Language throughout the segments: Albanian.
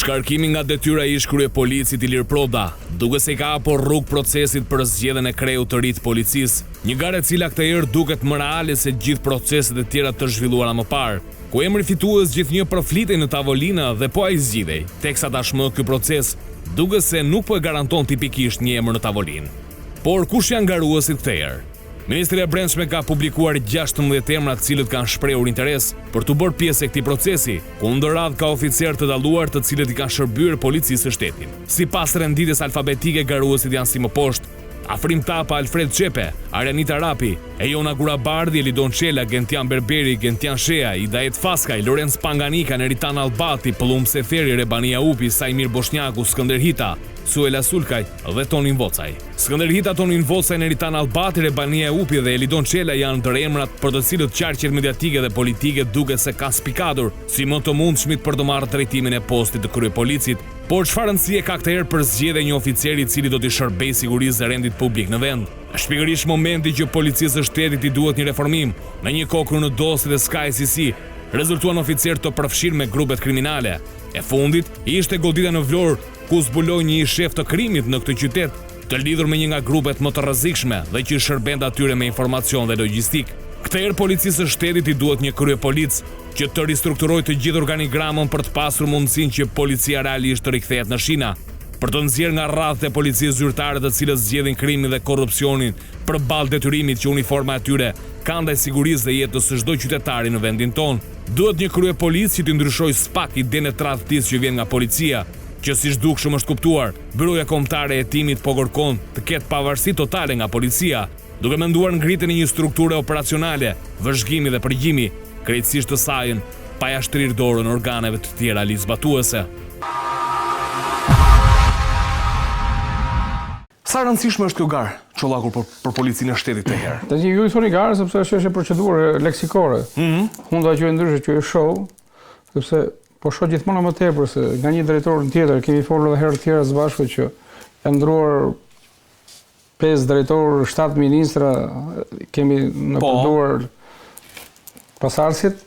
Shkarkimi nga detyra ish kryepolicit Ilir Proda, duke se ka hapur rrugë procesit për zgjedhjen e kreut të ri të policisë, një garë e cila këtë herë duket më reale se gjithë proceset e tjera të zhvilluara më parë, ku emri fitues gjithnjë përflitej në tavolinë dhe po ai zgjidhej, teksa tashmë ky proces duket se nuk po e garanton tipikisht një emër në tavolinë. Por kush janë garuesit këtë herë? Ministria e Brendshme ka publikuar 16 emra të cilët kanë shprehur interes për të bërë pjesë e këtij procesi, ku ndër radhë ka oficer të dalluar të cilët i kanë shërbyer policisë së shtetit. Sipas renditjes alfabetike, garuesit janë si më poshtë: Afrim Tapa, Alfred Çepe, Arianita Rapi, Ejona Gurabardhi, Elidon Çela, Gentian Berberi, Gentian Shea, Idaet Faskaj, Lorenz Panganika, Neritan Albati, Pëllum Seferi, Rebania Upi, Sajmir Boshnjaku, Skënder Hita, Suela Sulkaj dhe Tonin Vocaj. Skënder Hita, Tonin Vocaj, Neritan Albati, Rebania Upi dhe Elidon Çela janë ndër emrat për të cilët qarqet mediatike dhe politike duket se kanë spikatur si më të mundshmit për të marrë drejtimin e postit të kryepolicit. Por çfarë rëndësie ka këtë herë për zgjedhje një oficeri i cili do të shërbejë sigurisë dhe rendit publik në vend? Është pikërisht momenti që policisë së shtetit i duhet një reformim. Në një kohë kur në Dosi dhe Sky CC rezultuan oficer të përfshirë me grupet kriminale. E fundit ishte godita në Vlorë, ku zbuloi një shef të krimit në këtë qytet, të lidhur me një nga grupet më të rrezikshme dhe që shërben atyre me informacion dhe logjistik. Këtë herë policisë së shtetit i duhet një kryepolic që të ristrukturojë të gjithë organigramën për të pasur mundësinë që policia realisht të rikthehet në shina, për të nxjerrë nga radhët e policisë zyrtare të cilët zgjedhin krimin dhe korrupsionin përballë detyrimit që uniforma e tyre ka ndaj sigurisë dhe jetës së çdo qytetari në vendin tonë. Duhet një kryepolic që të ndryshojë spak idenë e tradhtisë që vjen nga policia, që siç dukshëm është kuptuar, Byroja Kombëtare e Hetimit po kërkon të ketë pavarësi totale nga policia, duke menduar ngritjen e një strukture operacionale, vëzhgimi dhe përgjimi, krejtësisht të sajën, pa ja shtrirë dorën organeve të tjera ligjzbatuese. Sa rëndësishme është kjo garë, Çollaku, për policinë e shtetit të herë? Të ju i thoni garë, sepse është një procedurë leksikore. Unë do që ndryshe që e shoh, sepse po shoh gjithmonë më tepër se nga një drejtor në tjetër, kemi folur edhe herë të tjera së bashku që janë ndruar 5 drejtorë, 7 ministra, kemi në përduar pasardhësit,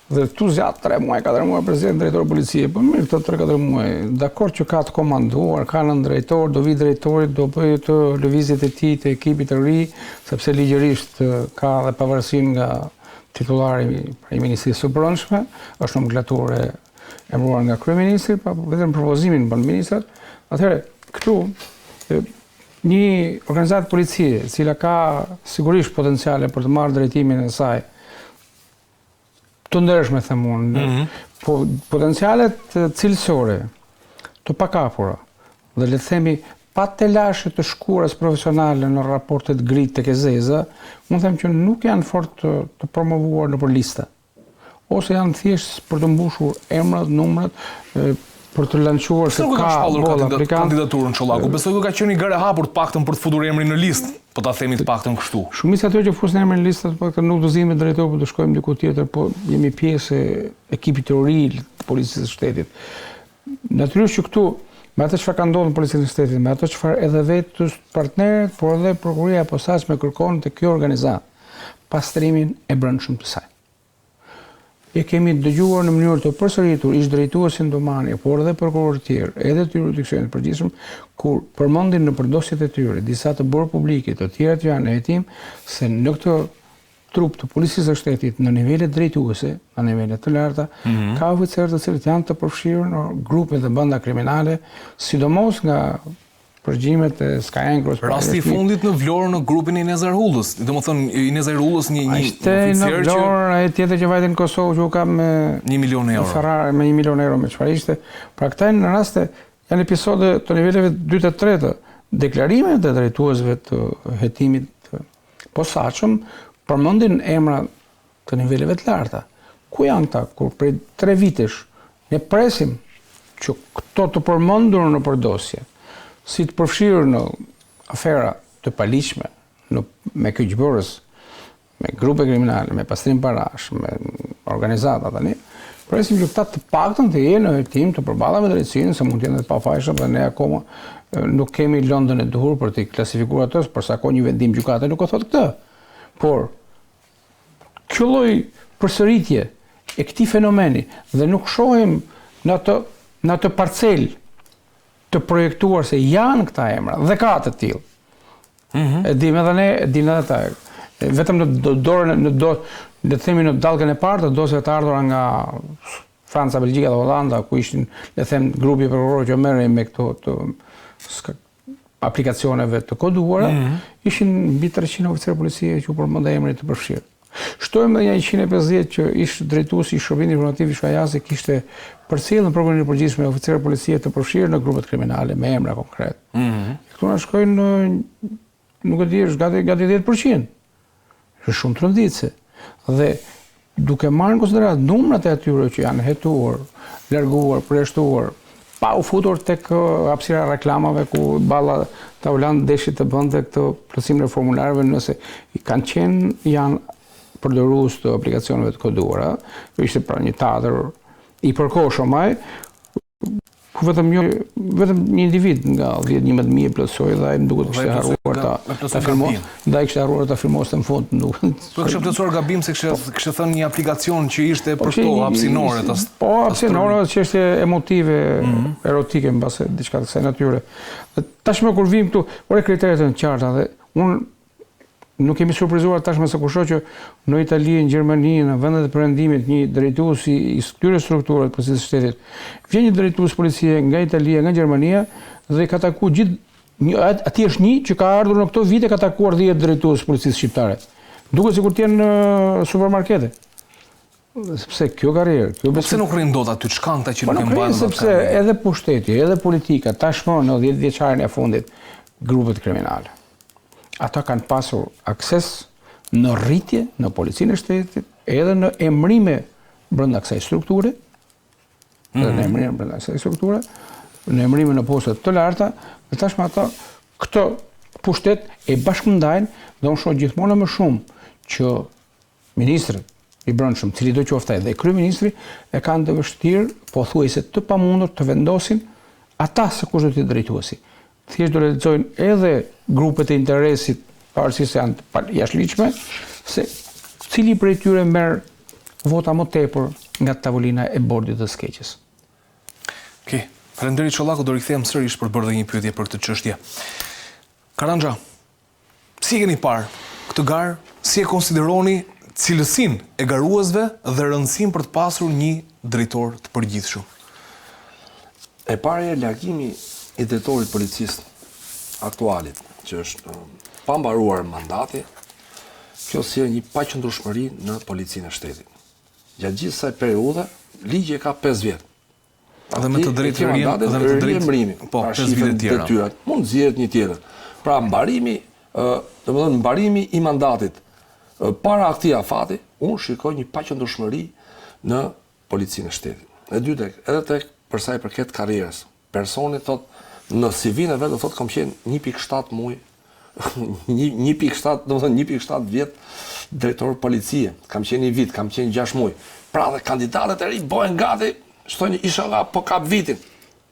dhe tu zgjat 3 muaj, 4 muaj president drejtor policie, po mirë këto 3-4 muaj, dakord që ka të komanduar, ka në drejtor, do vi drejtori, do bëjë të lëvizjet e tij të ekipit të ri, sepse ligjërisht ka dhe pavarësim nga titullari i Ministrisë së Brendshme, është nomenklaturë emëruar nga kryeministri, pa vetëm propozimin bën ministrat. Atëherë, këtu një organizatë policie, e cila ka sigurisht potenciale për të marrë drejtimin e saj, të ndershme, them unë, po potencialet cilësore, të pakapura, dhe le të themi pa telashe të shkuras profesionale në raportet gritë tek e zeza, unë them që nuk janë fort të promovuar nëpër lista, ose janë thjesht për të mbushur emrat, numrat, për të lançuar se ka kandidaturën Çollaku. Besoj që ka qenë një garë e hapur të paktën për të futur emrin në listë, po ta themi të paktën kështu. Shumica ato që fusin emrin në listë, të paktën nuk do zihen me drejtor, por do shkojmë diku tjetër, po jemi pjesë e ekipit të ri të policisë së shtetit. Natyrisht që këtu, me atë çfarë ka ndodhur në policinë e shtetit, me atë çfarë edhe vetë partnerët, por edhe prokuroria e posaçme kërkon te kjo organizatë, pastrimin e brendshëm të saj. E kemi dëgjuar në mënyrë të përsëritur ish drejtuesin Domani, por edhe prokurorë tjerë, edhe të jurisdiksionit përgjithshëm, kur përmendin në përdosjet e tyre disa të bërë publike, të tjera të janë hetim, se në këtë trup të policisë së shtetit në nivelet drejtuese, në nivelet të larta, ka oficerë të cilët janë të përfshirë në grupe dhe banda kriminale, sidomos nga përgjimet e Sky Anglos. Rasti i fundit në Vlorë në grupin e Inez Arhullës. Domethënë Inez Arhullës një oficer që ai tjetër që vajte në Kosovë që u ka me 1 milion euro. Ferrari me 1 milion euro me çfarë ishte. Pra këta në raste janë episode të niveleve 2 e 3, deklarimet e drejtuesve të hetimit të posaçëm përmendin emra të niveleve të larta. Ku janë ta kur prej 3 vitesh ne presim që këto të përmendur në përdosje, si të përfshirë në afera të paligjshme, me kyçbërës, me grupe kriminale, me pastrim parash, me organizata tani, presim që këta të paktën të jenë në hetim të përballë me drejtsinë, se mund të jenë të pafajshëm dhe ne akoma nuk kemi lëndën e duhur për të klasifikuar atë, përsa ka një vendim gjykate nuk o thotë këtë. Por kjo lloj përsëritje e këtij fenomeni dhe nuk shohim në atë në atë parcel të projektuar se janë këta emra dhe ka të tillë. E dim edhe ne, e din edhe ta. Vetëm në dorën le të themi në dallgën e parë të dosjeve të ardhura nga Franca, Belgjika dhe Holanda, ku ishin, le të them, grupi prokurorë që merren me këto aplikacioneve të koduara, ishin mbi 300 oficerë policie që u përmendën emrin të përfshirë. Shtojmë edhe 150 që ish drejtuesi i shërbimit informativ i Shajasi kishte përcjellë në prokurorin e përgjithshëm e oficerë policie të përfshirë në grupet kriminale me emra konkret. Këtu na shkojnë nuk e di, është gati 10%. Është shumë të rënditse. Dhe duke marrë në konsiderat numrat e atyre që janë hetuar, larguar, përjashtuar, pa u futur tek hapësira e reklamave ku balla tavolan deshit të bënte këtë plotësimin e formularëve nëse i kanë qenë janë përdorues të aplikacioneve të koduara, ishte pra një teatr i përkohshëm ai, ku vetëm një individ nga 10-11.000 plotësoi dhe ai më duket kishte harruar ta filmoj, ndaj kishte harruar ta filmoste në fund, më duket. Po kishte plotësuar gabim se kishte thënë një aplikacion që ishte për këto hapësinore. Po, hapësinore, çështje emotive, erotike mbase diçka të kësaj natyre. Tashmë kur vim këtu, ore kriteret janë të qarta dhe unë nuk kemi surprizuar tashmë se kur shoh që në Itali, në Gjermani, në vendet e perëndimit një drejtues i këtyre strukturave të policisë së shtetit, vjen një drejtues policie nga Italia, nga Gjermania dhe ka takuar aty është një që ka ardhur në këto vite ka takuar 10 drejtues policisë shqiptare. Duket sikur të jenë në supermarkete. Sepse kjo karrierë, pse nuk rrin dot aty çka ata që nuk e mbajnë. Sepse edhe pushteti, edhe politika tashmë në 10 vjeçarin e fundit grupet kriminale. Ata kanë pasur akses në rritje në policinë e shtetit, edhe në emrime brenda kësaj strukture, në emrime në postet të larta, dhe tashmë ata këtë pushtet e bashkëndajnë dhe unë shoh gjithmonë më shumë që ministri i brendshëm, cili do qoftë ai dhe kryeministri e kanë të vështirë, pothuajse të pamundur të vendosin ata se kush do të jetë drejtuesi. Thjesht do lexojnë edhe grupet e interesit, pavarësisht se janë të jashtëligjshme, se cili prej tyre merr vota më tepër nga tavolina e bordit të skeqjes. Okej, faleminderit Çollaku, do rikthehem sërish për bërë dhe një pyetje për këtë çështje. Karanja, si e keni parë këtë garë, si e konsideroni cilësinë e garuesve dhe rëndësinë për të pasur një drejtor të përgjithshëm? E parë largimi i drejtorit policisë aktualit, që është pa mbaruar mandati, kjo sjell një paqëndrueshmëri në policinë e shtetit. Gjatë gjithë kësaj periudhe, ligji ka 5 vjet. Edhe me të drejtë emërimi, po, 5 vjet të tjera. Mund zgjedhet një tjetër. Pra mbarimi i mandatit para këtij afati, unë shikoj një paqëndrueshmëri në policinë e shtetit. E dytë, edhe tek për sa i përket karrierës. Personi thot në CV-n e vet do thot kam qenë 1.7 muaj, 1.7 vjet drejtor policie, kam qenë një vit, kam qenë 6 muaj. Pra dhe kandidatët e ri bëhen gati, thonë inshallah po kap vitin.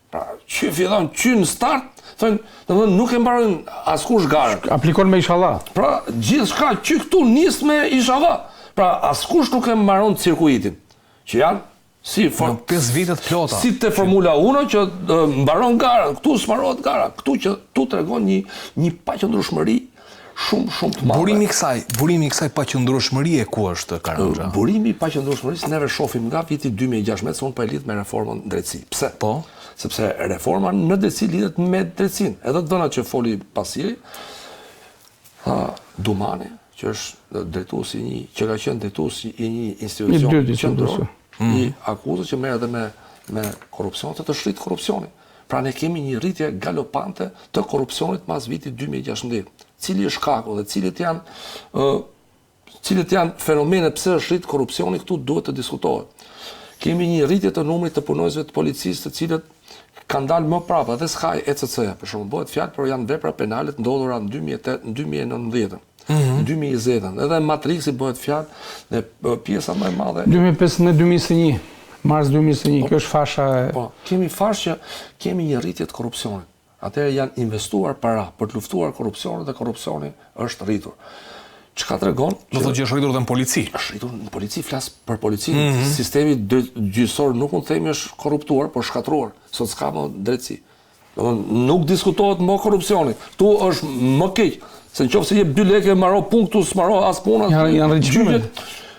Pra që fillon në start, thonë, domethënë nuk e mbarojnë askush garën. Aplikon me inshallah. Pra gjithçka që këtu nis me inshallah. Pra askush nuk e mbaron cirkuitin. Që janë si 5 vitet plota. Si te Formula 1 që mbaron gara, këtu s'mbarohet gara. Këtu që tu tregon një paqëndrueshmëri shumë të madhe. Burimi i kësaj paqëndrueshmërie ku është, Karanja? Burimi i paqëndrueshmërisë neve shohim nga viti 2016, se unë po e lidh me reformën drejtësi. Pse? Po. Sepse reforma në drejtësi lidhet me drejtësinë. Edhe të dhënat që foli pasiri, Dumani, që është drejtuesi që ka qenë drejtuesi i një institucion qendror, i akuzës që merr edhe me korrupsion, të shrit korrupsionin. Pra ne kemi një rritje galopante të korrupsionit mas vitit 2016. Cili është shkaku dhe cilit janë fenomene pse është rrit korrupsioni, këtu duhet të diskutohet. Kemi një rritje të numrit të punonjësve të policisë, të cilët kanë dalë më prapë, edhe s'ka ECC-ja, për shembull, bëhet fjalë por janë vepra penale të ndodhura në 2019. Në 2020, edhe Matrixi bëhet fjalë dhe pjesa më e madhe 2015-2021, mars 2021, kjo është fasha e... Po, kemi fashë që kemi një rritje të korrupsionit. Atëherë janë investuar para për të luftuar korrupsionin dhe korrupsioni është rritur. Çka tregon? Do thotë që është rritur dhe në polici. Është rritur në polici, flas për polici. Sistemi gjyqësor nuk mund të themi është korruptuar, por shkatruar. Sot s'ka më drejtësi. Domthonë nuk diskutohet më korrupsioni. Tu është më keq. Se nëse jep 2 lekë marrë punë këtu s'marrë as puna. Janë rritë çmimet.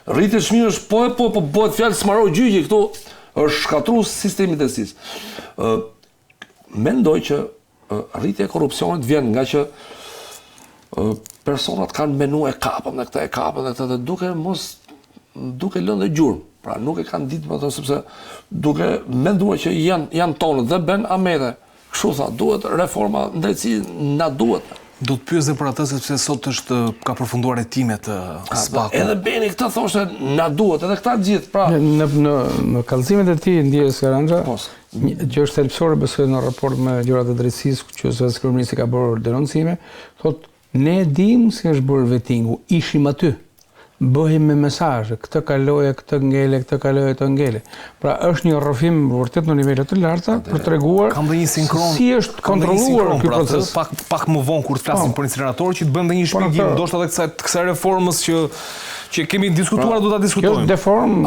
Rritje çmimesh po bëhet fjalë s'marrë gjyqi këtu. Është shkatruar sistemi i drejtësisë. Mendoj që rritja e korrupsionit vjen nga që personat kanë menu e kapën dhe këta dhe duke lënë dhe gjurmë. Pra nuk e kanë ditë më të sepse duke menduar që janë tonë dhe Ben Amete. Kështu tha, duhet reforma në drejtësi, na duhet. Do të pyes dhe për atë sepse sot ka përfunduar hetimet SBAK. Edhe Beni këtë thoshte na duhet, edhe këta gjithë. Pra në kallëzimet e tij ndjes Karanja, që është thelbësore besoj në raport me gjërat e drejtësisë, që zëvendëskryeministri ka bërë denoncime, thotë ne dim se është bërë vettingu, ishim aty. Bëhim me mesazhe, këtë kaloje, këtë ngele, këtë kaloje, këtë ngele. Pra është një rrëfim vërtet në nivele të larta për treguar si është kontrolluar ky proces. Pak më vonë kur të flasim për incinerator që të bëjmë edhe një shpjegim ndoshta edhe kësaj reformës që kemi diskutuar do ta diskutojmë. Kjo deform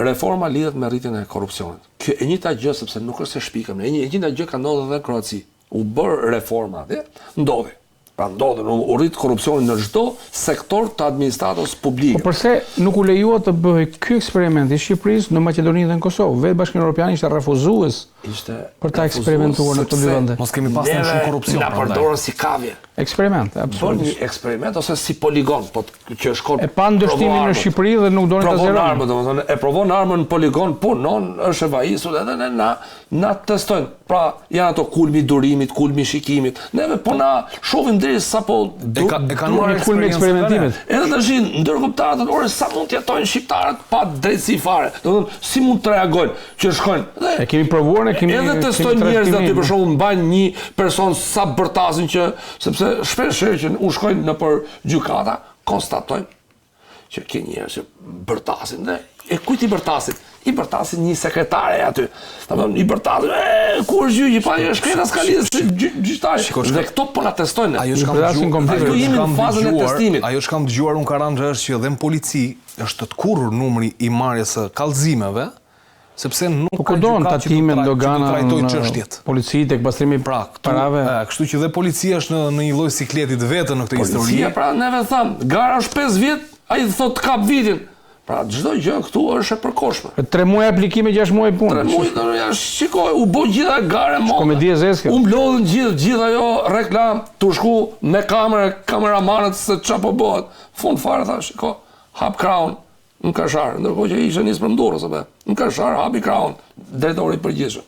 reforma lidhet me rritjen e korrupsionit. Kjo e njëjta gjë sepse nuk është se shpikëm, e njëjta gjë ka ndodhur edhe në Kroaci. U bër reforma atje, ndodhi. Pra ndodhen, u rrit korrupsionin në çdo sektor të administratës publike. Po përse nuk u lejua të bëhej ky eksperiment i Shqipërisë në Maqedoni dhe në Kosovë? Vetë Bashkimi Evropian ishte refuzues për ta eksperimentuar në këto 2 vende. Mos kemi pasur shumë korrupsion. Na përdorën si kavje. Eksperiment, absolutisht. Një eksperiment ose si poligon, po që shkon. E pa ndështimin në Shqipëri dhe nuk donin ta zgjerojnë. Domethënë e provon armën në poligon, punon, është e vajisur edhe na testojnë. Pra janë ato kulmi i durimit, kulmi i shikimit. Neve po na shohim deri sapo e kanë marrë kulmi i eksperimentimit. Edhe tash ndërkombëtarët, ore sa mund të jetojnë shqiptarët pa drejtësi fare. Domethënë si mund të reagojnë që shkojnë. E kemi provuar, edhe testojnë njerëz aty për shembull mbajnë një person sa bërtasin që sepse shpesh që u shkojnë nëpër gjykata, konstatojnë që ke njerëz që bërtasin dhe e kujt i bërtasin? I bërtasin një sekretare aty. Domethënë i bërtasin, ku është gjyqi? Pa jo shkreta ska lidhje gjyqtari. Dhe këto po na testojnë. Ajo që kam dëgjuar unë Karanja është që edhe në polici është të kurrur numri i marrjes së kallëzimeve, sepse nuk ka gjykat tatime ndogana në polici tek pastrimi parave. Kështu që dhe policia është në një lloj sikleti të vetën në këtë histori. Policia pra neve tham, gara është 5 vjet, ai thotë kap vitin. Pra çdo gjë këtu është e përkohshme. 3 muaj aplikime, 6 muaj punë. 3 muaj ja shikoj, u bë gjitha gare më. Komedi e zezke. U mblodhen gjithë ajo reklam, tu shku me kameramanët se çfarë po bëhet. Fund fare thash, shikoj, hap Crown në Kashar, ndërkohë që ishte nisë për Durrës apo. Në Kashar hapi Crown, drejtori i përgjithshëm.